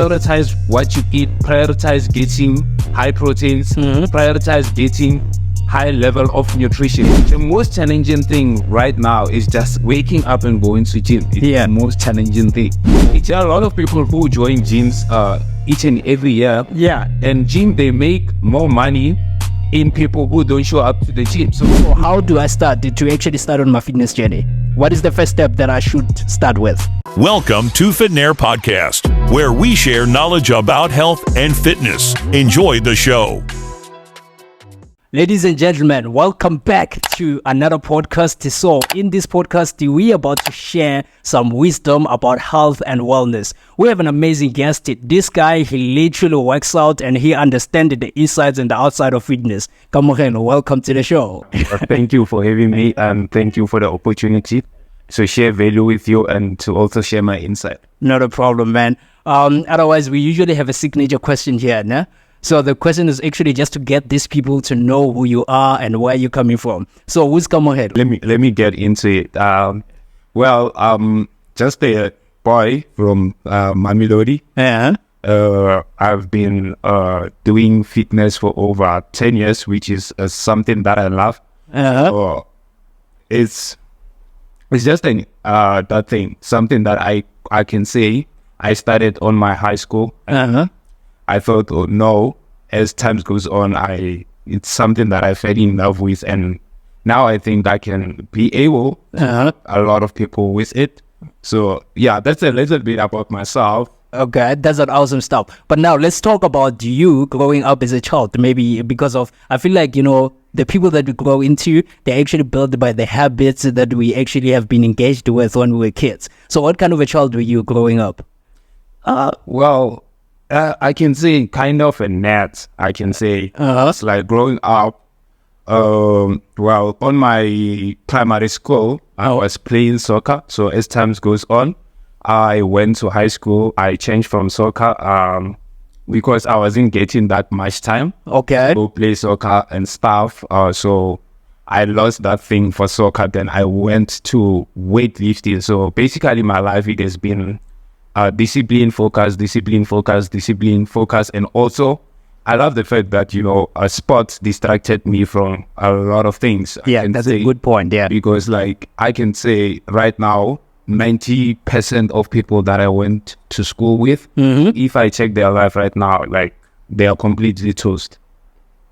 Prioritize what you eat, prioritize getting high proteins, prioritize getting high level of nutrition. The most challenging thing right now is just waking up and going to gym. It's the most challenging thing. There are a lot of people who join gyms each and every year. Yeah. And gym, they make more money in people who don't show up to the gym. So how do I start to actually start on my fitness journey? What is the first step that I should start with? Welcome to Fitnair Podcast, where we share knowledge about health and fitness. Enjoy the show. Ladies and gentlemen, welcome back to another podcast. So in this podcast, we are about to share some wisdom about health and wellness. We have an amazing guest. This guy, he literally works out and he understands the insides and the outside of fitness. Kamogelo, welcome to the show. Thank you for having me, and thank you for the opportunity to share value with you and to also share my insight. Not a problem, man. Otherwise, we usually have a signature question here, nah? So the question is actually just to get these people to know who you are and where you're coming from. So who's Kamogelo? Let me get into it. Just a boy from Mamelodi. I've been doing fitness for over 10 years, which is something that I love. It's just that thing, something that I can say. I started on my high school. I thought, oh no, as time goes on, it's something that I fell in love with, and now I think I can be able to help a lot of people with it. So yeah, that's a little bit about myself. Okay, that's an awesome stuff. But now let's talk about you growing up as a child. Maybe because of, I feel like, the people that we grow into, they're actually built by the habits that we actually have been engaged with when we were kids. So what kind of a child were you growing up? I can say kind of a net. I can say it's like growing up. On my primary school, I was playing soccer. So as time goes on, I went to high school. I changed from soccer because I wasn't getting that much time to play soccer and stuff. So I lost that thing for soccer. Then I went to weightlifting. So basically, my life, it has been discipline focus, and also I love the fact that sports distracted me from a lot of things. Yeah, that's a good point. Yeah, because like I can say right now, 90% of people that I went to school with, if I check their life right now, like they are completely toast.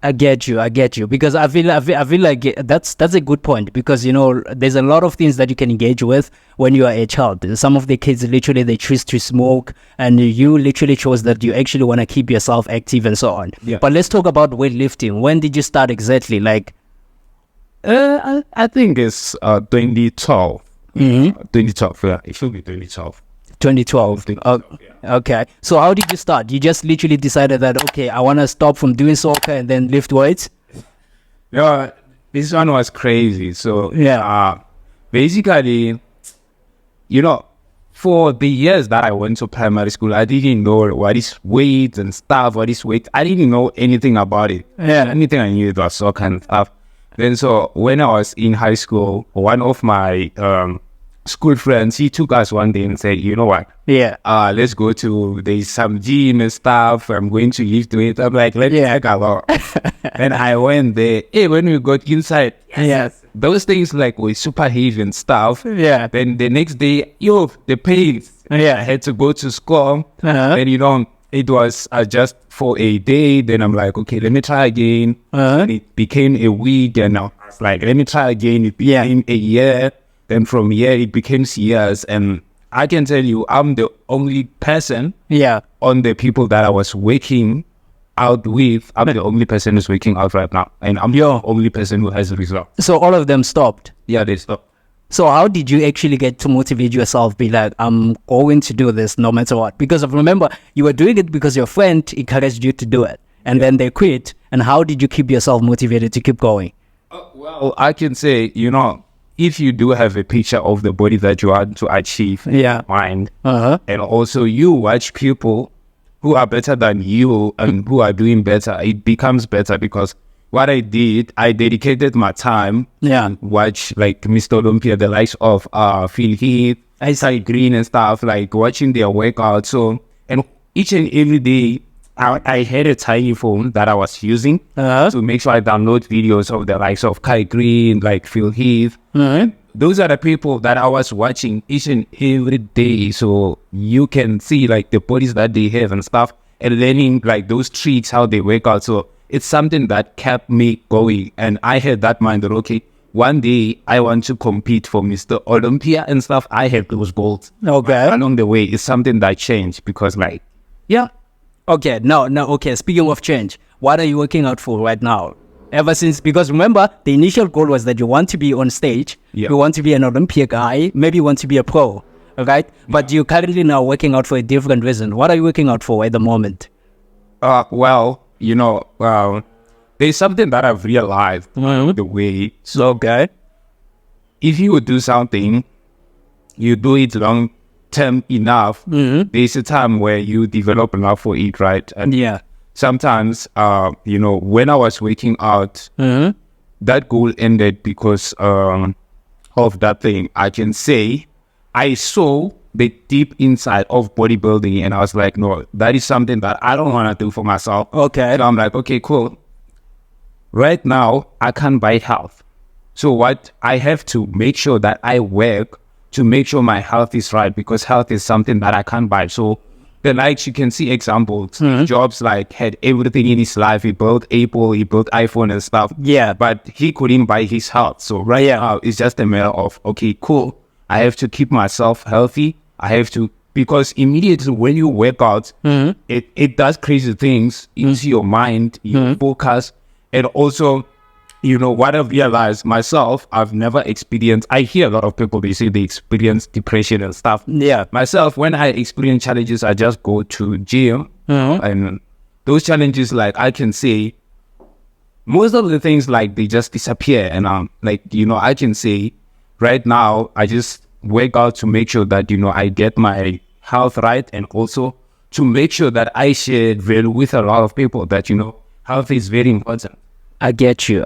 I get you, because I feel like that's a good point, because there's a lot of things that you can engage with when you are a child. Some of the kids literally, they choose to smoke, and you literally chose that you actually want to keep yourself active and so on. Yeah. But let's talk about weightlifting. When did you start exactly? Like I think it's 2012. 2012, yeah, it should be 2012. 2012. Okay. So how did you start? You just literally decided that, okay, I want to stop from doing soccer and then lift weights? Yeah, this one was crazy. So basically, for the years that I went to primary school, I didn't know what is weight and stuff, what is weight. I didn't know anything about it. Yeah. Anything I knew about soccer and stuff. Then so when I was in high school, one of my school friends, he took us one day and said, you know what? Yeah. Let's go to, there's some gym and stuff. I'm going to lift weight. I'm like, let me take a look. And I went there. Hey, when we got inside, yes, those things like were super heavy and stuff. Yeah. Then the next day, the pain. Yeah. I had to go to school. And it was just for a day. Then I'm like, okay, let me try again. And it became a week. And I was like, let me try again. It became a year. Then from here, it became years. And I can tell you, I'm the only person on the people that I was working out with. I'm the only person who's working out right now. And I'm the only person who has a result. So all of them stopped? Yeah, they stopped. So how did you actually get to motivate yourself, be like, I'm going to do this no matter what? Because remember, you were doing it because your friend encouraged you to do it. And then they quit. And how did you keep yourself motivated to keep going? Well, I can say, if you do have a picture of the body that you want to achieve in your mind, and also you watch people who are better than you and who are doing better, it becomes better. Because what I did, I dedicated my time to watch like Mr. Olympia, the likes of Phil Heath, Isai Green and stuff, like watching their workout. So, and each and every day, I had a tiny phone that I was using to make sure I download videos of the likes of Kai Green, like Phil Heath. Those are the people that I was watching each and every day. So you can see like the bodies that they have and stuff, and learning like those tricks, how they work out. So it's something that kept me going. And I had that mind that, okay, one day I want to compete for Mr. Olympia and stuff. I have those goals. Okay. Along the way, it's something that changed because like, Okay, okay. Speaking of change, what are you working out for right now? Ever since, because remember, the initial goal was that you want to be on stage, you want to be an Olympia guy, maybe you want to be a pro, right? But you're currently now working out for a different reason. What are you working out for at the moment? Well, there's something that I've realized the way. So, if you would do something, you do it long term enough, there's a time where you develop enough for it, right? And sometimes, when I was working out, that goal ended because of that thing. I can say I saw the deep inside of bodybuilding and I was like, no, that is something that I don't want to do for myself. Okay. So I'm like, okay, cool. Right now, I can't buy health. So what I have to make sure that I work to make sure my health is right, because health is something that I can't buy. So the likes, you can see examples. Jobs like had everything in his life. He built Apple, he built iPhone and stuff. Yeah. But he couldn't buy his health. So now it's just a matter of, okay, cool. I have to keep myself healthy. I have to, because immediately when you work out, it does crazy things into your mind, your focus, and also, what I've realized myself, I've never experienced, I hear a lot of people, they say they experience depression and stuff. Yeah. Myself, when I experience challenges, I just go to gym. And those challenges, like I can say, most of the things, like they just disappear. And I can say right now, I just work out to make sure that, I get my health right. And also to make sure that I share value with a lot of people that, health is very important. I get you.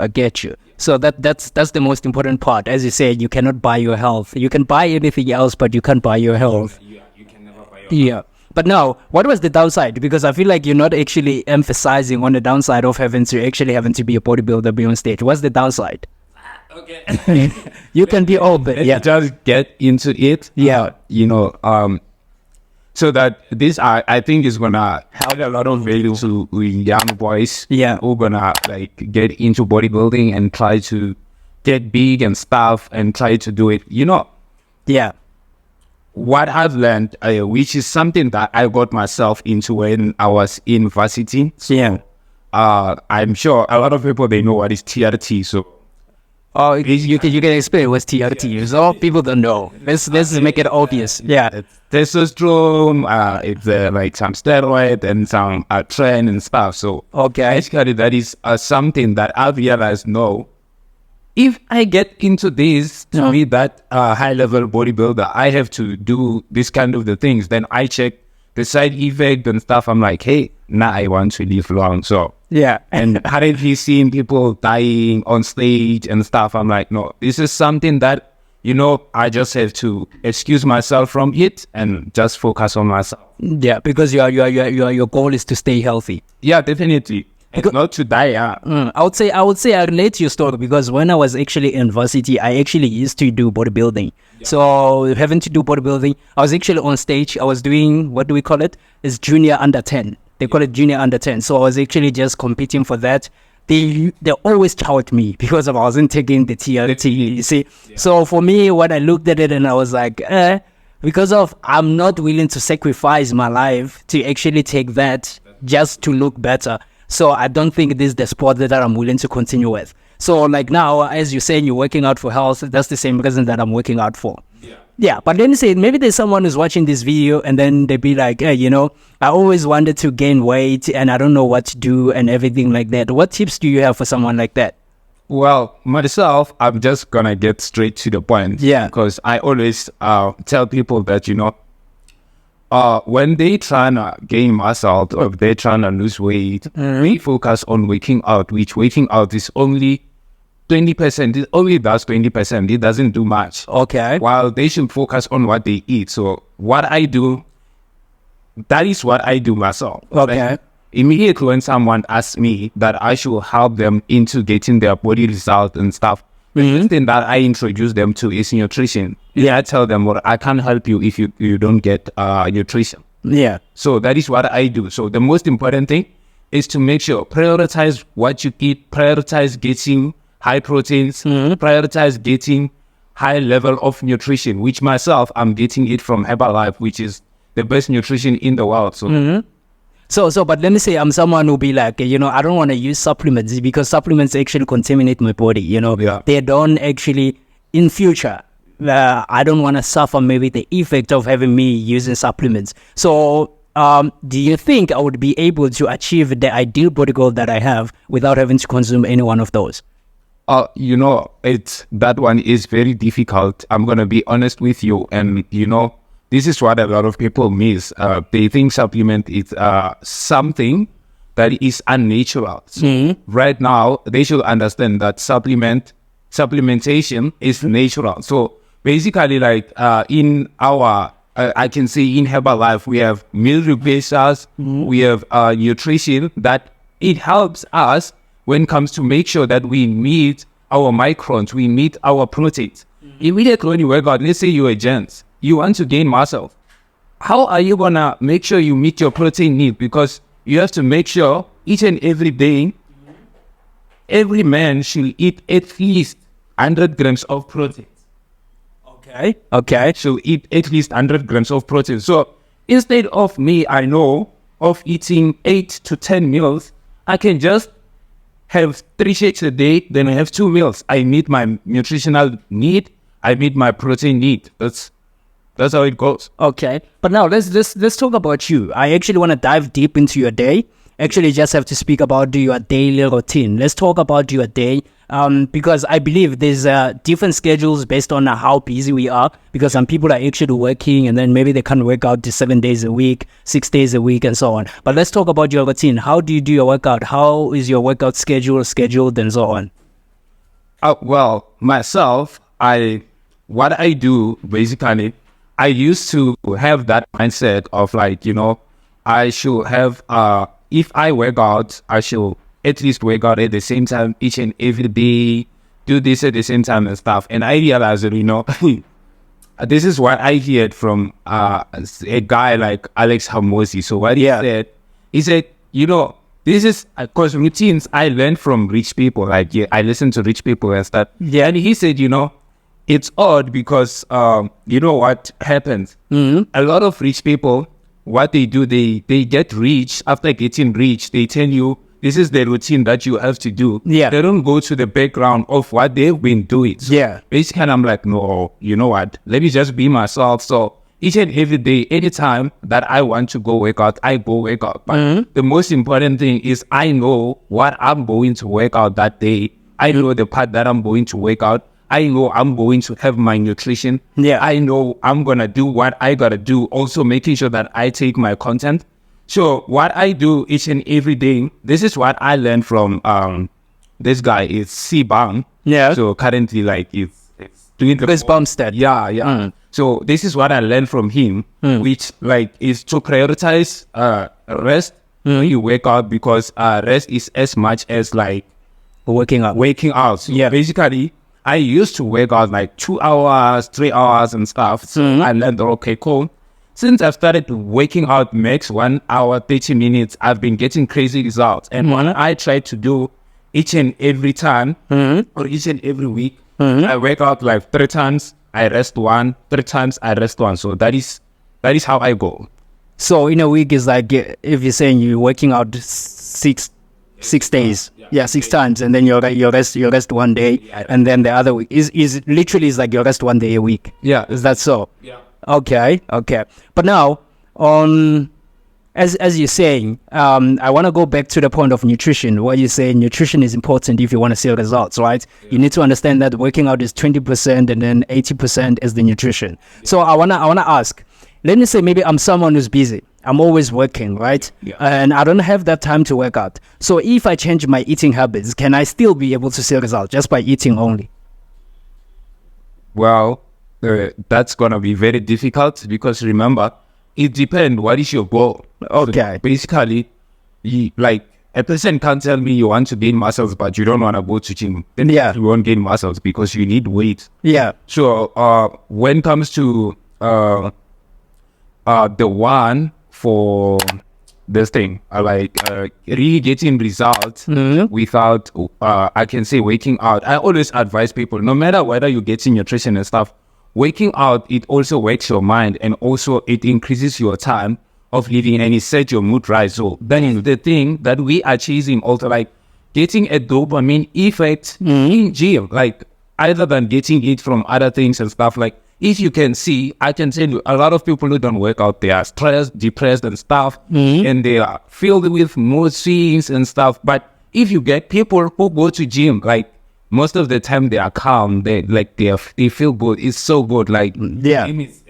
So that's the most important part. As you said, you cannot buy your health. You can buy anything else, but you can't buy your health. You can never buy your health. But now, what was the downside? Because I feel like you're not actually emphasizing on the downside of having to be a bodybuilder, be on stage. What's the downside? Okay. You can be open. Yeah. Just get into it. Yeah. So that this, I think, is gonna have a lot of value to young boys. Yeah. Who gonna like get into bodybuilding and try to get big and stuff and try to do it. Yeah. What I've learned, which is something that I got myself into when I was in varsity. Yeah. I'm sure a lot of people, they know what is TRT. So you can explain what's TRT. Yeah. So people don't know. Let's make it obvious. Yeah. It's testosterone, it's like some steroid and some trend and stuff. So basically that is something that I've realized, no, if I get into this to be that high level bodybuilder, I have to do this kind of the things. Then I check the side effect and stuff. I'm like, hey, now I want to live long. So and currently seeing people dying on stage and stuff, I'm like, no, this is something that, I just have to excuse myself from it and just focus on myself. Yeah, because your goal is to stay healthy. Yeah, definitely. And not to die. I would say I relate to your story, because when I was actually in varsity, I actually used to do bodybuilding. Yeah. So having to do bodybuilding, I was actually on stage. I was doing, what do we call it? It's junior under 10. They call it junior under 10. So I was actually just competing for that. They always tout me because I wasn't taking the TRT, you see. Yeah. So for me, when I looked at it and I was like, because of I'm not willing to sacrifice my life to actually take that just to look better. So I don't think this is the sport that I'm willing to continue with. So like now, as you're saying, you're working out for health. That's the same reason that I'm working out for. Yeah, but then you say maybe there's someone who's watching this video and then they be like, hey, I always wanted to gain weight and I don't know what to do and everything like that. What tips do you have for someone like that? Well, myself, I'm just gonna get straight to the point. Yeah. Because I always tell people that, when they trying to gain muscle or if they're trying to lose weight, we focus on working out, which working out is only 20%. It only does 20%. It doesn't do much. Okay. While they should focus on what they eat. So what I do, that is what I do myself. Okay. Like, immediately when someone asks me that I should help them into getting their body results and stuff, the first thing that I introduce them to is nutrition. Yeah, I tell them, well, I can't help you if you don't get nutrition. Yeah. So that is what I do. So the most important thing is to make sure, prioritize what you eat, prioritize getting high proteins, prioritize getting high level of nutrition, which myself, I'm getting it from Herbalife, which is the best nutrition in the world. So, but let me say, I'm someone who'll be like, I don't want to use supplements because supplements actually contaminate my body, They don't actually, in future, I don't want to suffer maybe the effect of having me using supplements. So, do you think I would be able to achieve the ideal body goal that I have without having to consume any one of those? That one is very difficult. I'm going to be honest with you. And, this is what a lot of people miss. They think supplement is something that is unnatural. So right now, they should understand that supplementation is natural. So basically, like in our, I can say in Herbalife, we have meal replacers, we have nutrition that it helps us when it comes to make sure that we meet our microns, we meet our proteins. Immediately when you work out, let's say you're a gent, you want to gain muscle. How are you going to make sure you meet your protein need? Because you have to make sure each and every day, every man should eat at least 100 grams of protein. Okay. Should eat at least 100 grams of protein. So instead of me, I know, of eating 8 to 10 meals, I can just have 3 shakes a day, then I have 2 meals. I meet my nutritional need, I meet my protein need. That's how it goes. Okay. But now let's talk about you. I actually want to dive deep into your day. Actually, just have to speak about your daily routine. Let's talk about your day. Because I believe there's different schedules based on how busy we are, because some people are actually working and then maybe they can't work out to 7 days a week, 6 days a week and so on. But let's talk about your routine. How do you do your workout? How is your workout scheduled and so on? Well, myself, what I do basically, I used to have that mindset of like, I should have, if I work out, I should at least work out at the same time each and every day, do this at the same time and stuff. And I realized that, this is what I heard from a guy like Alex Hamosi. So what he said, this is, because routines I learned from rich people. Like, I listen to rich people and stuff. Yeah, and he said, it's odd because, what happens? A lot of rich people, what they do, they get rich. After getting rich, they tell you, this is the routine that you have to do. Yeah. They don't go to the background of what they've been doing. So basically, I'm like, no, you know what? Let me just be myself. So each and every day, anytime that I want to go work out, I go work out. But the most important thing is I know what I'm going to work out that day. I know the part that I'm going to work out. I know I'm going to have my nutrition. Yeah. I know I'm going to do what I got to do. Also making sure that I take my content. So what I do each and every day, this is what I learned from this guy. It's C-Bang. Yeah. So currently, like, it's doing the Chris Bumstead. Yeah. So this is what I learned from him, which like is to prioritize rest when you wake up, because rest is as much as like Waking up. So basically, I used to wake out like 2 hours, 3 hours and stuff. So I learned, okay, cool. Since I've started waking out max 1 hour, 30 minutes, I've been getting crazy results. And when I try to do each and every time or each and every week, I wake out like 3 times, I rest 1, 3 times, I rest 1. So that is how I go. So in a week is like, if you're saying you're working out six days, 6 times, and then you rest 1 day, and then the other week is literally is like you rest 1 day a week. Yeah. Is that so? Yeah. Okay. But now, as you're saying, I want to go back to the point of nutrition. What you say, nutrition is important if you want to see results, right? Yeah. You need to understand that working out is 20% and then 80% is the nutrition. Yeah. So I wanna ask, let me say maybe I'm someone who's busy. I'm always working, right? Yeah. And I don't have that time to work out. So if I change my eating habits, can I still be able to see results just by eating only? Well, that's going to be very difficult, because remember, it depends. What is your goal? Okay. So basically, like a person can't tell me you want to gain muscles, but you don't want to go to gym. Then you won't gain muscles because you need weight. Yeah. So when it comes to the one for this thing, really getting results without, I can say, waking out. I always advise people, no matter whether you're getting nutrition and stuff, waking out, it also wakes your mind, and also it increases your time of living, and it sets your mood right. So that is the thing that we are chasing, also like getting a dopamine effect in gym, like other than getting it from other things and stuff. Like, if you can see, I can tell you, a lot of people who don't work out, they are stressed, depressed and stuff, and they are filled with mood swings and stuff. But if you get people who go to gym, like most of the time they are calm, they feel good. It's so good. Like, it's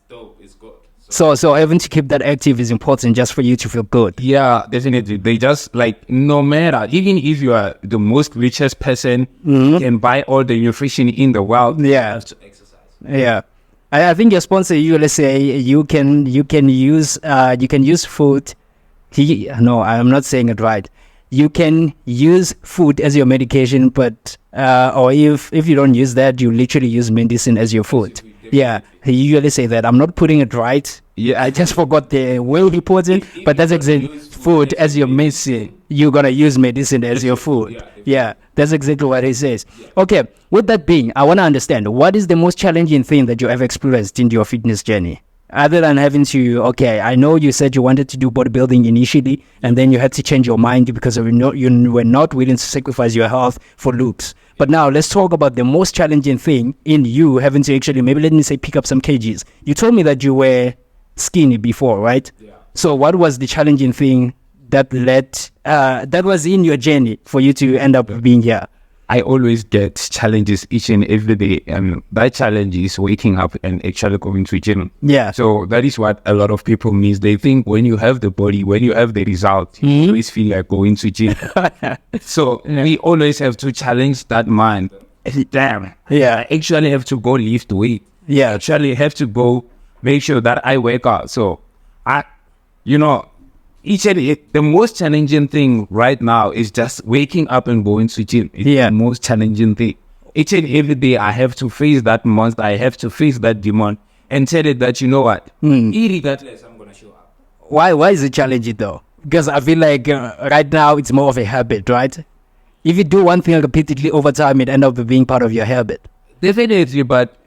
dope. It's good. So having to keep that active is important just for you to feel good. Yeah, definitely. They just like, no matter, even if you are the most richest person, can buy all the nutrition in the world. Yeah. You have to exercise. Yeah. I think your sponsor, let's say you can use food. No, I'm not saying it right. You can use food as your medication, but or if you don't use that, you literally use medicine as your food. Yeah, he usually say that. I'm not putting it right. Yeah, I just forgot the will report it, but that's exactly food as your medicine. You're gonna use medicine as your food. Yeah, that's exactly what he says. Okay, with that being, I want to understand, what is the most challenging thing that you ever experienced in your fitness journey? Other than having to, okay, I know you said you wanted to do bodybuilding initially, and then you had to change your mind because you were not willing to sacrifice your health for looks. But now let's talk about the most challenging thing in you having to actually, maybe let me say, pick up some kgs. You told me that you were skinny before, right? Yeah. So what was the challenging thing that was in your journey for you to end up being here? I always get challenges each and every day, and that challenge is waking up and actually going to gym. Yeah. So that is what a lot of people miss. They think when you have the body, when you have the result, you always feel like going to gym. So we always have to challenge that mind. Damn. Yeah. I actually have to go lift weight. Yeah. I actually have to go make sure that I wake up. So the most challenging thing right now is just waking up and going to gym. It's the most challenging thing. Each and every day I have to face that monster. I have to face that demon and tell it that, you know what, irregardless, I'm going to show up. Why is it challenging though? Because I feel like right now it's more of a habit, right? If you do one thing repeatedly over time, it ends up being part of your habit. Definitely, but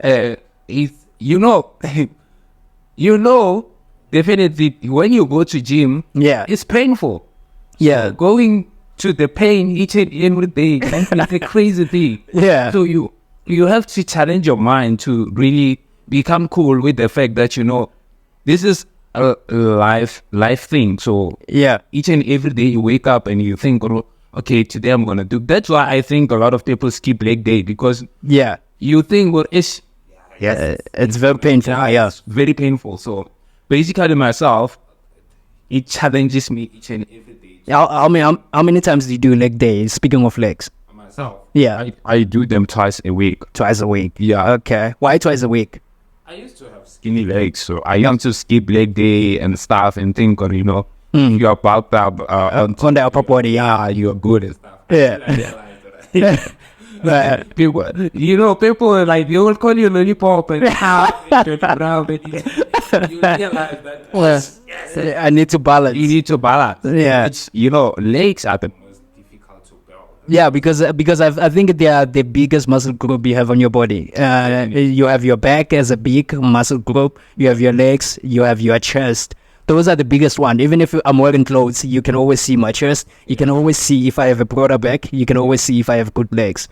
definitely, when you go to gym, it's painful. Yeah, so going to the pain each and every day, like a crazy thing. Yeah. So you have to challenge your mind to really become cool with the fact that this is a life thing. So each and every day you wake up and you think, okay, today I'm gonna do. That's why I think a lot of people skip leg day, because you think, well, it's very painful. It's very painful. So basically, myself, it challenges me each and every day. How many times do you do leg days? Speaking of legs, myself, I do them twice a week. Twice a week. Yeah. Okay. Why twice a week? I used to have skinny legs, so I used to skip leg day and stuff and think, you're about that on the upper body. You're good and stuff. Yeah. People are like, they will call you lollipop and you realize that I need to balance. You need to balance. Yeah. It's, legs are the most difficult to balance. Yeah, because I think they are the biggest muscle group you have on your body. You have your back as a big muscle group. You have your legs. You have your chest. Those are the biggest one. Even if I'm wearing clothes, you can always see my chest. You can always see if I have a broader back. You can always see if I have good legs.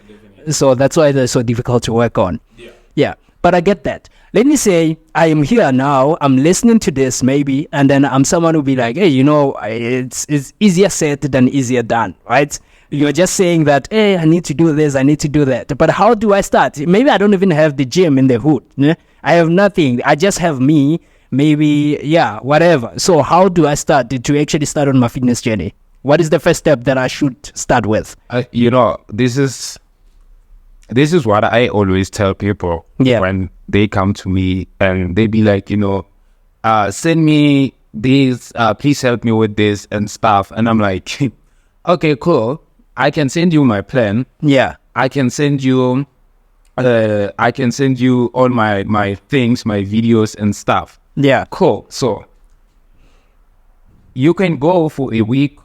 So that's why they're so difficult to work on. Yeah. But I get that. Let me say I am here now. I'm listening to this maybe, and then I'm someone who be like, hey, it's easier said than easier done, right? You're just saying that, hey, I need to do this, I need to do that. But how do I start? Maybe I don't even have the gym in the hood. I have nothing. I just have me. Maybe, whatever. So how do I start to actually start on my fitness journey? What is the first step that I should start with? This is what I always tell people when they come to me and they be like, send me this, please help me with this and stuff. And I'm like, okay, cool. I can send you my plan. Yeah. I can send you all my things, my videos and stuff. Yeah. Cool. So you can go for a week,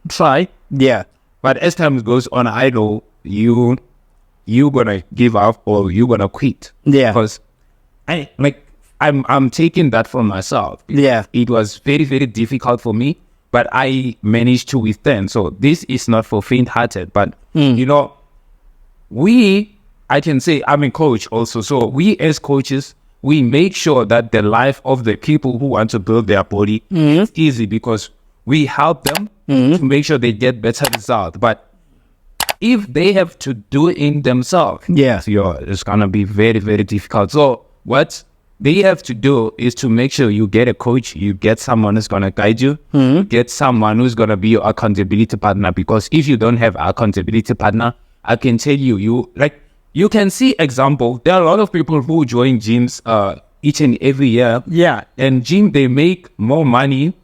try. Yeah. But as time goes on, I know you gonna give up or you gonna quit. Yeah. Because I'm taking that for myself. Yeah. It was very, very difficult for me, but I managed to withstand. So this is not for faint-hearted, but you know, I can say I'm a coach also. So we as coaches, we make sure that the life of the people who want to build their body is easy, because we help them to make sure they get better results. But if they have to do it themselves, it's gonna be very, very difficult. So what they have to do is to make sure you get a coach, you get someone who's gonna guide you, get someone who's gonna be your accountability partner. Because if you don't have an accountability partner, I can tell you can see example. There are a lot of people who join gyms each and every year. Yeah. And gym, they make more money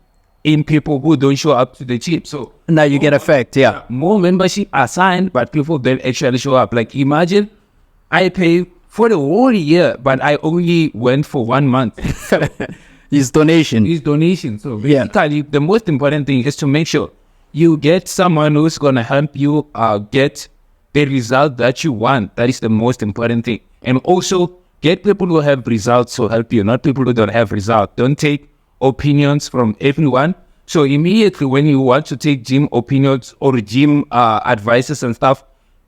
in people who don't show up to the gym. So now you get effect. Yeah. More membership are signed, but people don't actually show up. Like imagine I pay for the whole year, but I only went for 1 month. His donation. So basically, the most important thing is to make sure you get someone who's gonna help you get the result that you want. That is the most important thing. And also get people who have results to help you, not people who don't have results. Don't take opinions from everyone. So immediately when you want to take gym opinions or gym advices and stuff,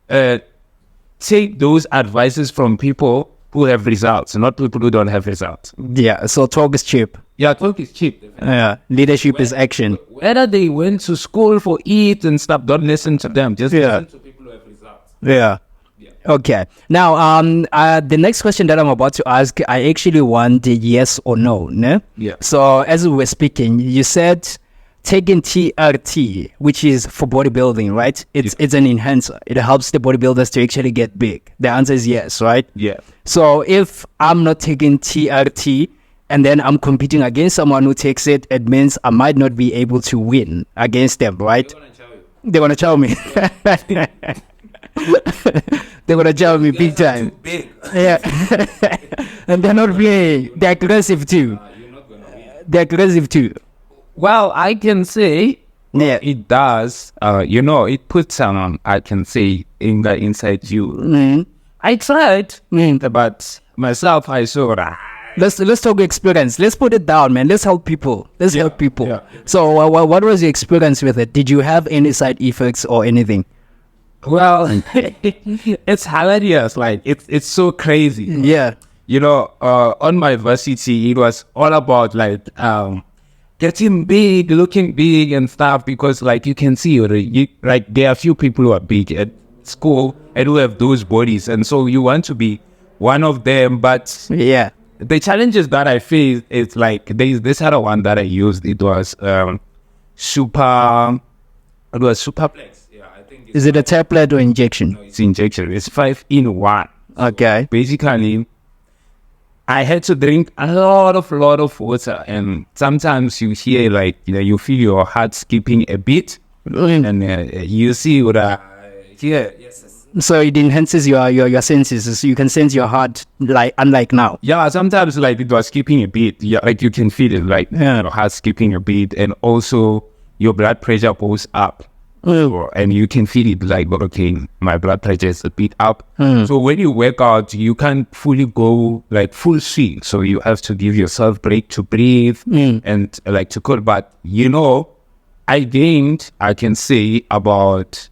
take those advices from people who have results, not people who don't have results. Yeah, so talk is cheap. Yeah, talk is cheap. Yeah, leadership is action. Whether they went to school for it and stuff, don't listen to them. Just listen to people who have results. Yeah. Okay. Now, the next question that I'm about to ask, I actually want a yes or no. Ne? Yeah. So as we were speaking, you said taking TRT, which is for bodybuilding, right? It's an enhancer. It helps the bodybuilders to actually get big. The answer is yes, right? Yeah. So if I'm not taking TRT and then I'm competing against someone who takes it, it means I might not be able to win against them, right? They're gonna chow me. They're gonna chow me big time. Yeah. And they're not playing. They're aggressive too. They're aggressive too. Well, I can say it does. It puts someone, I can say, inside you. I tried, but myself, I saw that. Let's talk experience. Let's put it down, man. Let's help people. Help people. Yeah. So, what was your experience with it? Did you have any side effects or anything? Well, it's hilarious. Like it's so crazy. Yeah. On my varsity, it was all about getting big, looking big and stuff, because you can see there are few people who are big at school and who have those bodies, and so you want to be one of them. But yeah, the challenges that I faced is there's this other one that I used. It was Superplex. Yeah, I think. Is it a tablet or injection? No, it's injection. It's 5-in-1. Okay. So basically, I had to drink a lot of water, and sometimes you hear you feel your heart skipping a bit, and you see what yes. So it enhances your senses, so you can sense your heart unlike now. Yeah, sometimes it was skipping a bit. Yeah, you can feel it your heart skipping a bit, and also your blood pressure goes up. And you can feel it okay, my blood pressure is a bit up. So when you work out, you can't fully go full swing. So you have to give yourself break to breathe and to cool. But I gained, I can say,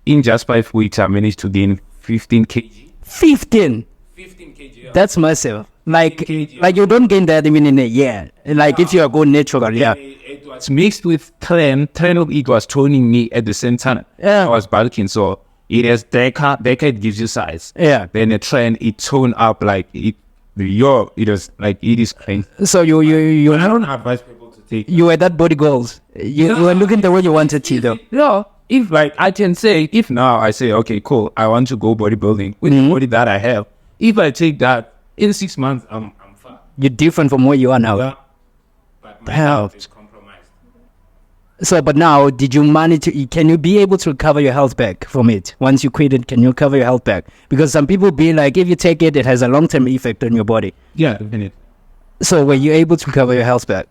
in just 5 weeks, I managed to gain 15 kg. 15 kg. Yeah. That's massive. You don't gain that even in a year. If you are going natural, yeah. It was mixed with tren. It was toning me at the same time. Yeah. I was bulking, so it has Deca. Deca gives you size. Yeah. Then the tren, it toned up it is crazy. So you I don't advise people to take. You were that body goals. You were looking the way you wanted to, though. No. If I can say, if now I say, okay, cool, I want to go bodybuilding with the body that I have. If I take that in 6 months, I'm fine. You're different from where you are now. Yeah. health. is compromised. So, but now, did you manage to? Can you be able to recover your health back from it once you quit it? Can you recover your health back? Because some people be like, if you take it, it has a long-term effect on your body. Yeah, definitely. So, were you able to recover your health back?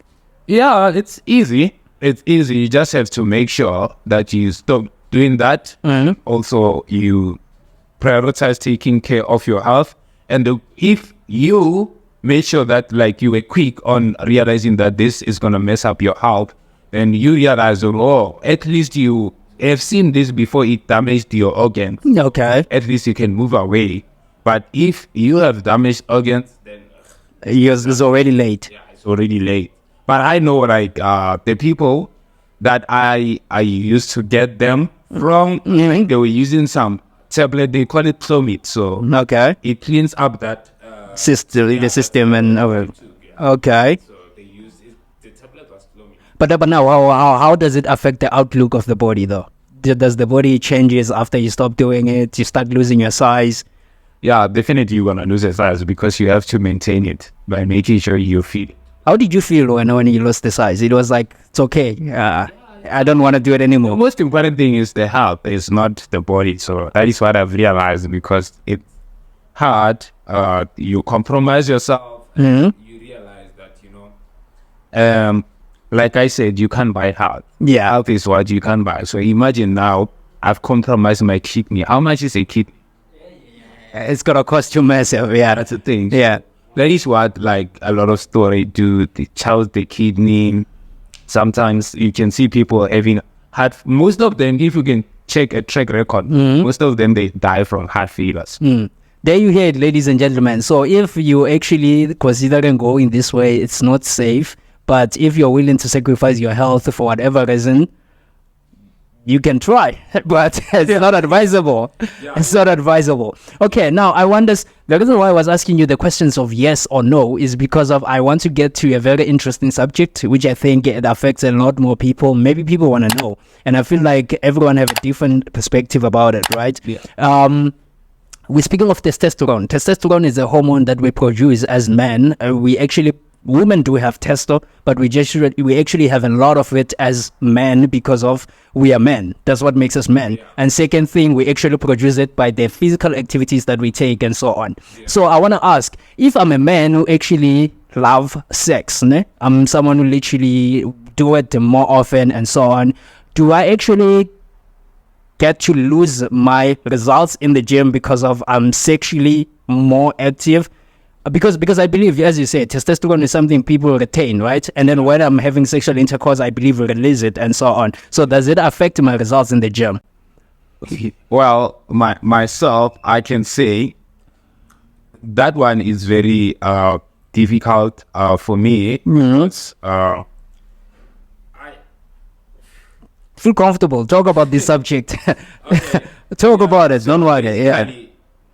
Yeah, it's easy. It's easy. You just have to make sure that you stop doing that. Mm-hmm. Also, you prioritize taking care of your health. And if you make sure that like you were quick on realizing that this is going to mess up your health, then you realize, oh, at least you have seen this before it damaged your organs. Okay. At least you can move away. But if you have damaged organs, then It's already late. yeah, it's already late. But I know like the people that I used to get them from, Mhm. they were using some tablet, they call it Clomid. So Okay. it cleans up that The system and okay. So they use it, the tablet was Clomid. But now, how does it affect the outlook of the body though? Does the body changes after you stop doing it? You start losing your size. Yeah, definitely you're gonna lose the size because you have to maintain it by making sure you feed it. How did you feel when you lost the size? It was like, it's okay. I don't want to do it The anymore. most important thing is the health, it's not the body. So that is what I've realized because it's hard. You compromise yourself. And you realize that, like I said, you can't buy health. Yeah. Health is what you can buy. So imagine now I've compromised my kidney. How much is a kidney? It's going to cost you massive. Yeah. That's the thing. Yeah. That is what like a lot of stories do. They choose the kidney. Sometimes you can see people having heart. Most of them, if you can check a track record, most of them they die from heart failures. There you hear it, ladies and gentlemen. So if you actually considering going this way, it's not safe. But if you're willing to sacrifice your health for whatever reason, you can try, but it's not advisable. It's not advisable. Okay, now I wonder, the reason why I was asking you the questions of yes or no is because of I want to get to a very interesting subject, which I think it affects a lot more people. Maybe people want to know. And I feel like everyone have a different perspective about it, right? Yeah. We're speaking of testosterone. Testosterone is a hormone that we produce as men. Women do have testo, but we actually have a lot of it as men because of we are men. That's what makes us men. Yeah. And second thing, we actually produce it by the physical activities that we take and so on. Yeah. So I want to ask, if I'm a man who actually love sex, I'm someone who literally do it more often and so on, do I actually get to lose my results in the gym because of I'm sexually more active? Because I believe, as you said, testosterone is something people retain, right? And then when I'm having sexual intercourse, I believe we release it and so on. So does it affect my results in the gym? Well, myself, I can say that one is very difficult for me. I feel comfortable. Talk about this subject. Okay. Talk about it. Don't worry. Yeah.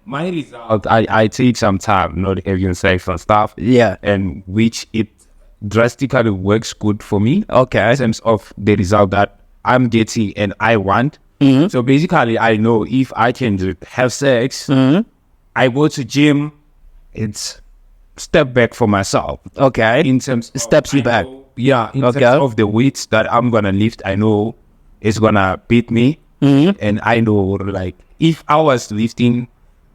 My result, I take some time not having sex and stuff. Yeah. And which it drastically works good for me. Okay. In terms of the result that I'm getting and I want. So basically, I know if I can have sex, I go to gym, it's step back for myself. Okay. In terms of, steps you back. Yeah. In terms of the weights that I'm going to lift, I know it's going to beat me. And I know like if I was lifting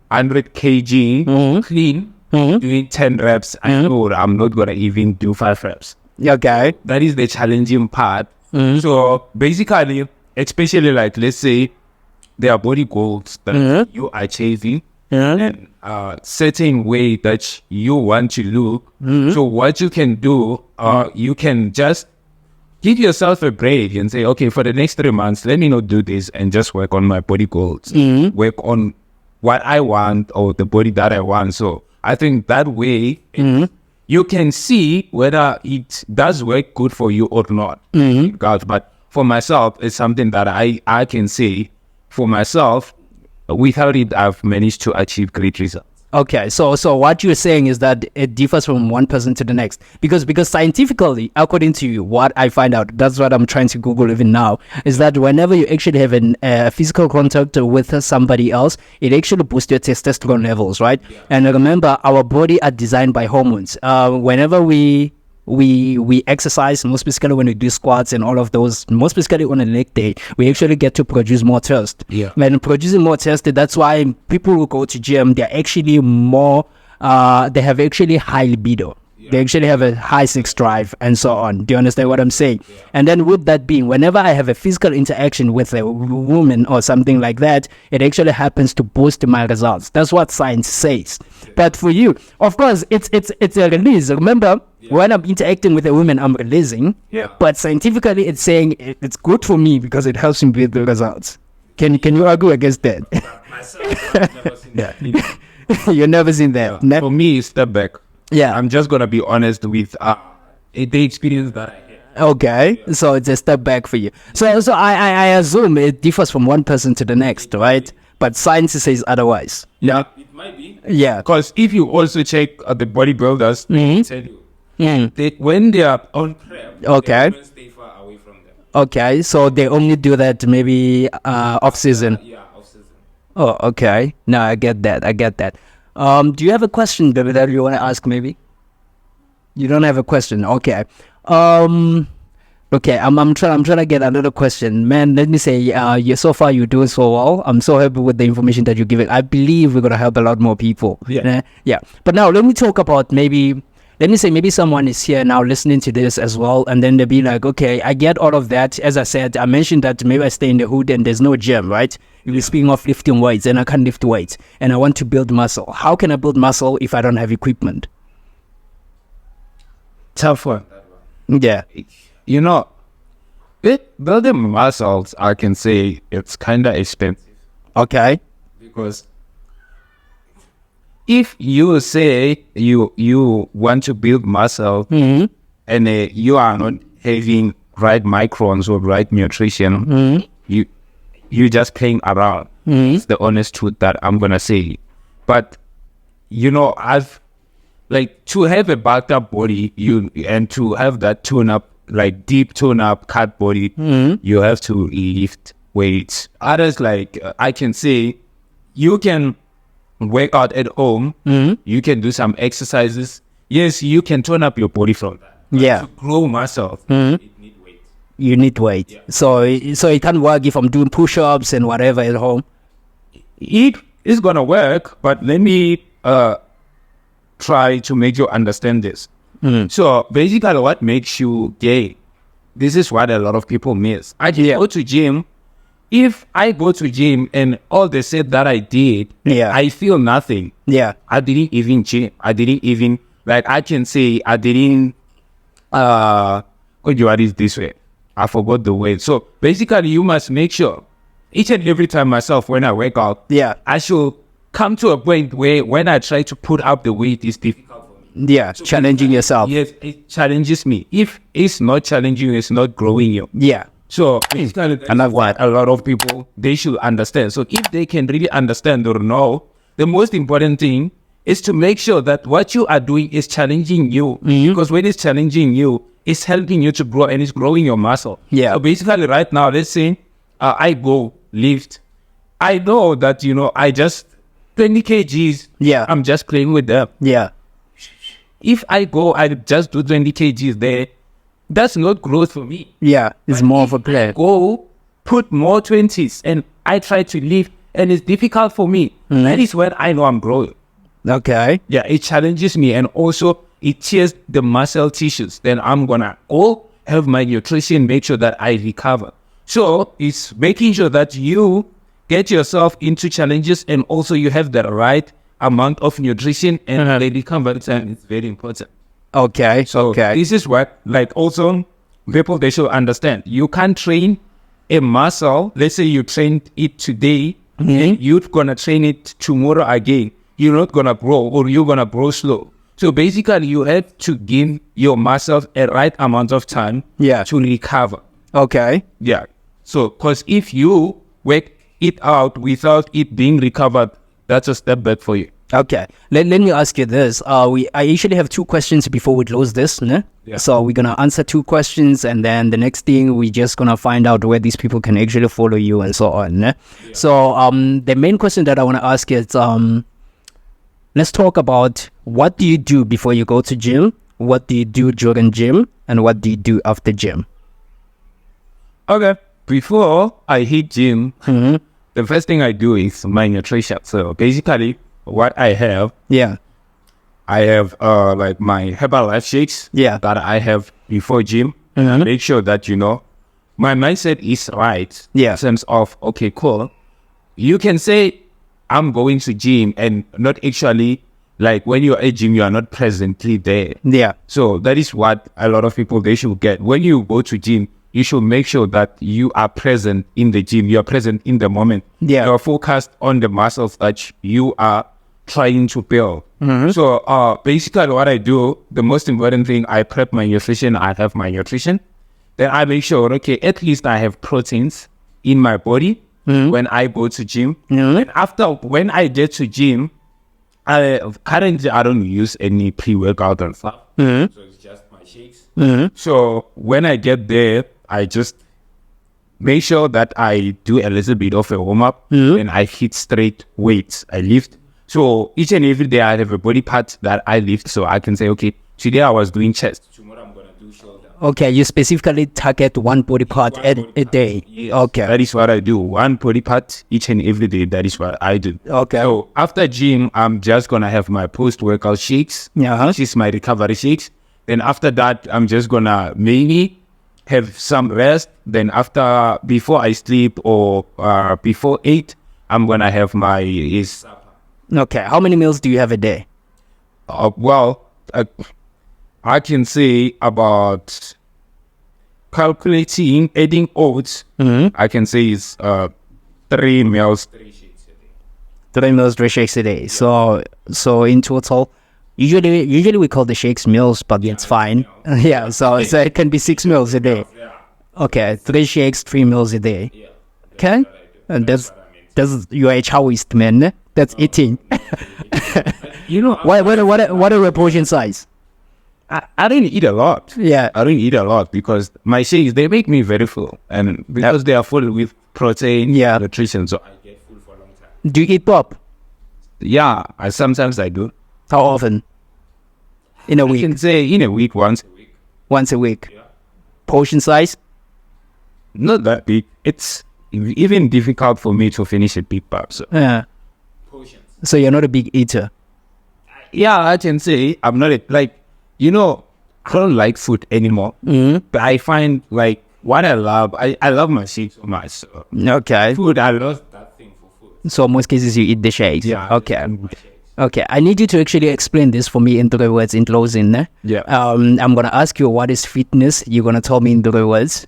100 kg clean, doing 10 reps, I know I'm not going to even do 5 reps. Okay. That is the challenging part. So basically, especially like, let's say there are body goals that you are chasing and certain way that you want to look. So what you can do, you can just give yourself a break and say, okay, for the next 3 months, let me not do this and just work on my body goals, work on what I want or the body that I want. So I think that way you can see whether it does work good for you or not. But for myself, it's something that I can say for myself, without it, I've managed to achieve great results. Okay, so what you're saying is that it differs from one person to the next because scientifically, according to you, what I find out, that's what I'm trying to Google even now, is that whenever you actually have a physical contact with somebody else, it actually boosts your testosterone levels, right? Yeah. And remember, our body are designed by hormones. Whenever we we exercise, most specifically when we do squats and all of those, most specifically on a leg day, we actually get to produce more test. Yeah. When producing more test, that's why people who go to gym, they're actually more, they have actually high libido. They actually have a high sex drive and so on. Do you understand what I'm saying? Yeah. And then with that being, whenever I have a physical interaction with a woman or something like that, it actually happens to boost my results. That's what science says. Yeah. But for you, of course, it's a release. Remember, when I'm interacting with a woman, I'm releasing. Yeah. But scientifically, it's saying it's good for me because it helps me with the results. Can you argue against that? Myself, I've never seen that. You've never seen that. Yeah. For me, step back. Yeah. I'm just gonna be honest with the experience that I had. Okay, so it's a step back for you. So I assume it differs from one person to the next, right? But science says otherwise. Yeah, it might be. Yeah. Because if you also check the bodybuilders, they tell you that when they are on prep, Okay. they stay far away from them. Okay, so they only do that maybe off season. Yeah, off season. Oh, okay. No, I get that. Do you have a question, baby, that you want to ask? Maybe you don't have a question. Okay. Okay. I'm trying to get another question, man. Let me say, you so far you're doing so well. I'm so happy with the information that you're giving. I believe we're gonna help a lot more people. Yeah. Yeah. But now let me talk about maybe someone is here now listening to this as well, and then they'll be like, okay, I get all of that. As I said, I mentioned that maybe I stay in the hood and there's no gym, right? You're speaking of lifting weights, and I can't lift weights, and I want to build muscle. How can I build muscle if I don't have equipment? Tough one. Yeah. You know, building muscles, I can say it's kind of expensive. Okay. Because if you say you want to build muscle and you are not having right microns or right nutrition, you just playing around. It's the honest truth that I'm gonna say. But you know, I've like to have a bulked up body, and to have that tone up, like deep tone up cut body, you have to lift weights. Others, like I can say, you can work out at home. You can do some exercises. Yes, you can tone up your body from that. But to grow muscle, you need weight. Yeah. So it can't work if I'm doing push-ups and whatever at home. It is gonna work, but let me try to make you understand this. So basically, what makes you gay? This is what a lot of people miss. I go to gym. If I go to gym and all they said that I did, I feel nothing. Yeah. I didn't even gym. I didn't even, like, I can say I didn't what do is this way? I forgot the word. So basically, you must make sure each and every time myself when I work out, I should come to a point where when I try to put up the weight, it's difficult for me. Yeah, so challenging yourself. Yes, it challenges me. If it's not challenging you, it's not growing you. Yeah. So and that's what a lot of people, they should understand. So if they can really understand or know, the most important thing is to make sure that what you are doing is challenging you. Because when it's challenging you, it's helping you to grow and it's growing your muscle. Yeah. So basically right now, let's say I go lift. I know that, I just 20 kgs. Yeah. I'm just playing with them. Yeah. If I go, I just do 20 kgs there. That's not growth for me. Yeah. It's But more if of a play. I go put more 20s and I try to lift and it's difficult for me. That is when I know I'm growing. Okay. Yeah, it challenges me and also it tears the muscle tissues. Then I'm gonna go have my nutrition, make sure that I recover. So it's making sure that you get yourself into challenges and also you have the right amount of nutrition and the recovery time is very important. Okay. So this is what, like, also people, they should understand. You can't train a muscle. Let's say you trained it today, and you're gonna train it tomorrow again. You're not gonna grow, or you're gonna grow slow. So basically, you have to give your muscles a right amount of time to recover. Okay. Yeah. So, because if you work it out without it being recovered, that's a step back for you. Okay. Let me ask you this. I usually have two questions before we close this. Ne? Yeah. So we're going to answer two questions, and then the next thing, we're just going to find out where these people can actually follow you and so on. Ne? Yeah. So the main question that I want to ask is, let's talk about what do you do before you go to gym, what do you do during gym, and what do you do after gym? Okay. Before I hit gym, the first thing I do is my nutrition. So basically, what I have, I have like my Herbalife shakes that I have before gym. Make sure that, my mindset is right in terms of, okay, cool. You can say I'm going to gym and not actually, like when you're at gym, you are not presently there. So that is what a lot of people, they should get. When you go to gym, you should make sure that you are present in the gym. You are present in the moment. You're focused on the muscles that you are trying to build. So basically what I do, the most important thing, I prep my nutrition. I have my nutrition. Then I make sure, okay, at least I have proteins in my body when I go to gym. And when I get to gym, currently I don't use any pre-workout and stuff. So it's just my shakes. So when I get there, I just make sure that I do a little bit of a warm-up and I hit straight weights. I lift. So each and every day I have a body part that I lift. So I can say, okay, today I was doing chest. Tomorrow I'm going to do shoulder. Okay, you specifically target one body part a day. Yes, okay. That is what I do. One body part each and every day. That is what I do. Okay. So after gym, I'm just going to have my post-workout shakes. Which is my recovery shakes. Then after that, I'm just going to maybe have some rest. Then before I sleep or before 8, I'm going to have my supper. Okay. How many meals do you have a day? I can say about calculating, adding oats, I can say it's 3 meals, 3 shakes a day. 3 meals, 3 shakes a day. So in total, usually we call the shakes meals, but it's fine. So it can be 6 meals a day. Okay, 3 shakes, 3 meals a day. Okay, and that's you are a Taoist man. That's eating. What a portion size? I don't eat a lot. I don't eat a lot because my shakes, they make me very full, and because they are full with protein, nutrition, so I get full for a long time. Do you eat pop? Sometimes I do. How often? In a week? I can say in a week, once a week. Once a week. Portion size? Not that big. It's even difficult for me to finish a big pop. So. Portions. So you're not a big eater? I can say I'm not I don't like food anymore. But I find like what I love, I love my shakes so much. So. Okay. Food, I love that thing for food. So most cases you eat the shakes? Okay. I need you to actually explain this for me in 3 words in closing. I'm going to ask you what is fitness. You're going to tell me in 3 words.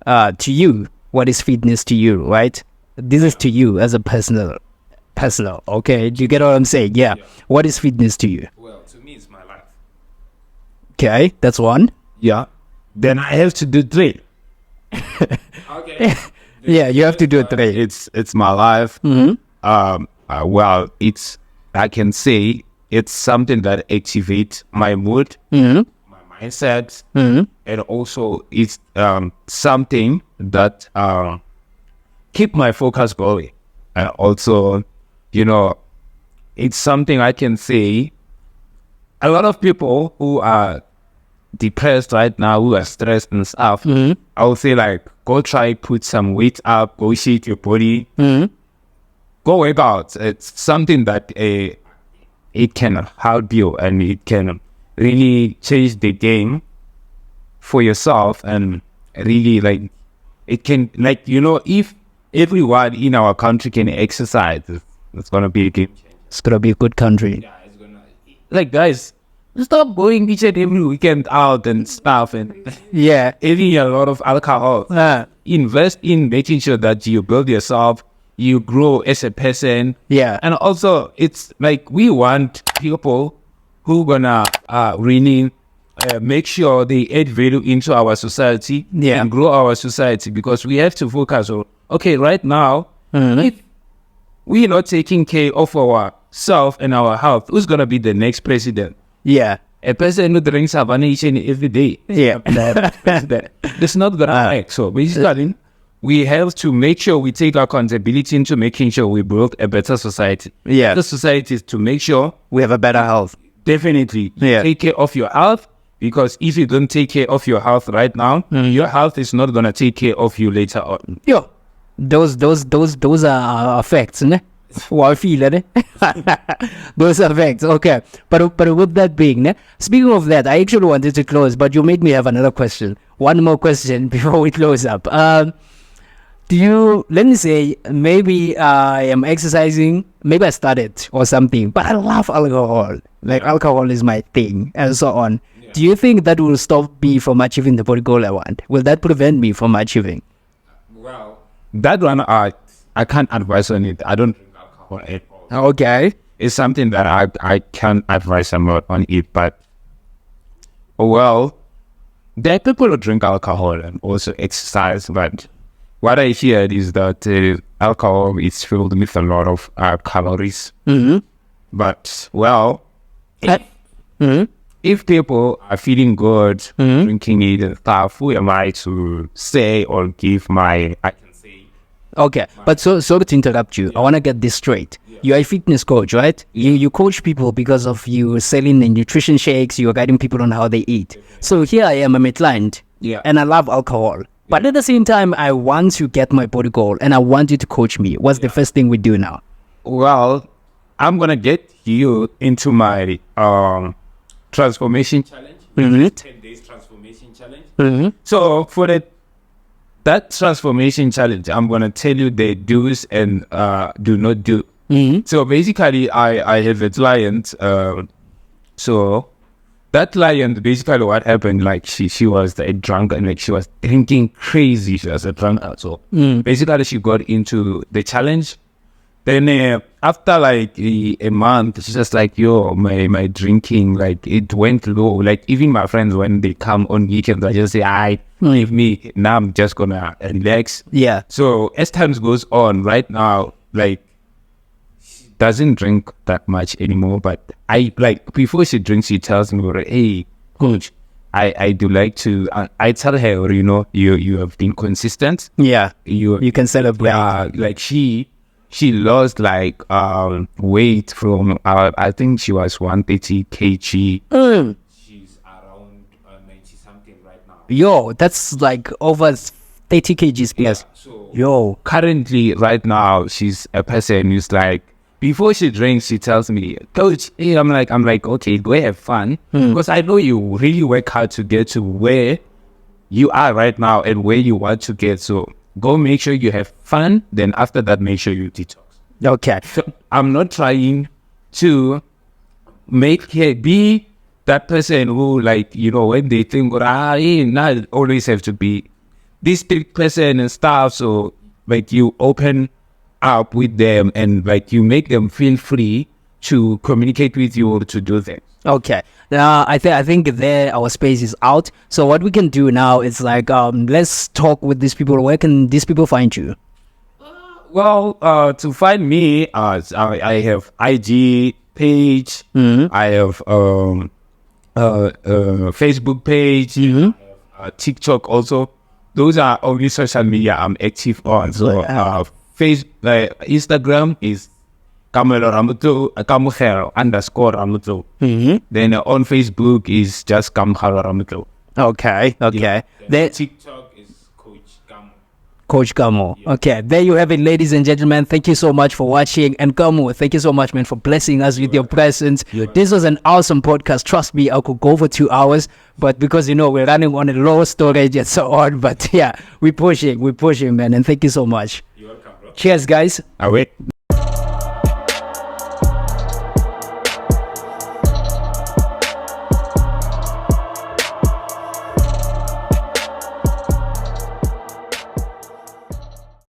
To you, what is fitness to you, right? This is to you as a personal. Okay, do you get what I'm saying? What is fitness to you? Well, to me, it's my life. Okay, that's one. Then I have to do 3. Okay. You have to do 3. It's my life. I can say it's something that activates my mood, my mindset, and also it's something that keep my focus going. And also, it's something I can say a lot of people who are depressed right now, who are stressed and stuff, I would say like, go try, put some weight up, go shake your body, go work out. It's something that it can help you and it can really change the game for yourself, and really it can if everyone in our country can exercise, it's gonna be a game changer. It's gonna be a good country. It's gonna guys, stop going each and every weekend out and stuff and eating a lot of alcohol. Invest in making sure that you build yourself, you grow as a person. And also it's like we want people who gonna really make sure they add value into our society and grow our society, because we have to focus on, okay, right now, if we're not taking care of ourselves and our health, who's gonna be the next president? A person who drinks Havana each and every day. That's not gonna work. So basically, we have to make sure we take accountability into making sure we build a better society. The society is to make sure we have a better health. Definitely. Take care of your health, Because if you don't take care of your health right now, your health is not gonna take care of you later on. Yo, those are facts, ne? Well, I feel it, ne? Those are facts. Okay, but with that being, ne? Speaking of that, I actually wanted to close, but you made me have another question. One more question before we close up. Do you, let me say, maybe I am exercising, maybe I started or something, but I love alcohol. Like alcohol is my thing and so on. Yeah. Do you think that will stop me from achieving the body goal I want? Will that prevent me from achieving? Well, that one, I can't advise on it. I don't drink alcohol at all. Okay. It's something that I can't advise about on it, but, well, there are people who drink alcohol and also exercise, but what I heard is that alcohol is filled with a lot of calories. Mm-hmm. But, well, if people are feeling good drinking it and stuff, who am I to say or give my... I can say... Okay, but sorry to interrupt you. I want to get this straight. You're a fitness coach, right? You coach people because of you selling the nutrition shakes, you're guiding people on how they eat. So here I am, I'm a client, and I love alcohol. But at the same time, I want to get my body goal and I want you to coach me. What's the first thing we do now? Well, I'm going to get you into my transformation challenge. 10 days transformation challenge. So for that transformation challenge, I'm going to tell you the do's and do not do. So basically, I have a client. So that client, basically what happened, like she was a drunk and like she was drinking crazy. She was a drunk. So basically she got into the challenge. Then after like a month, she's just like, yo, my drinking, like it went low. Like even my friends, when they come on weekends, I just say, leave me. Now I'm just gonna relax. Yeah. So as time goes on, right now, like, doesn't drink that much anymore, but I like before she drinks, she tells me, hey coach, I do like to I tell her, you have been consistent. You can celebrate. Like she lost like weight from I think she was 130 kg. She's around 90 something right now. Yo, that's like over 30 kgs plus. So currently right now she's a person who's like, before she drinks, she tells me, coach, hey, I'm like, okay, go have fun. Because I know you really work hard to get to where you are right now and where you want to get. So go make sure you have fun. Then after that, make sure you detox. Okay. So I'm not trying to make her be that person who, like, when they think, not always have to be this big person and stuff. So, like, you open up with them and like you make them feel free to communicate with you or to do things. Okay. I think there our space is out. So what we can do now is like let's talk with these people. Where can these people find you? Well, to find me, I have IG page. I have Facebook page. I have TikTok also. Those are only social media I'm active on. So Instagram is Kamogelo _Ramuto. Then on Facebook is just Kamogelo Ramuto. Okay. Then TikTok is Coach Kamo. Okay, there you have it, ladies and gentlemen. Thank you so much for watching. And Kamo, thank you so much, man, for blessing us with your presence. This was an awesome podcast. Trust me, I could go for 2 hours, but because, we're running on a low storage and so on. But yeah, we're pushing, man. And thank you so much. You're welcome, bro. Cheers, guys. Away.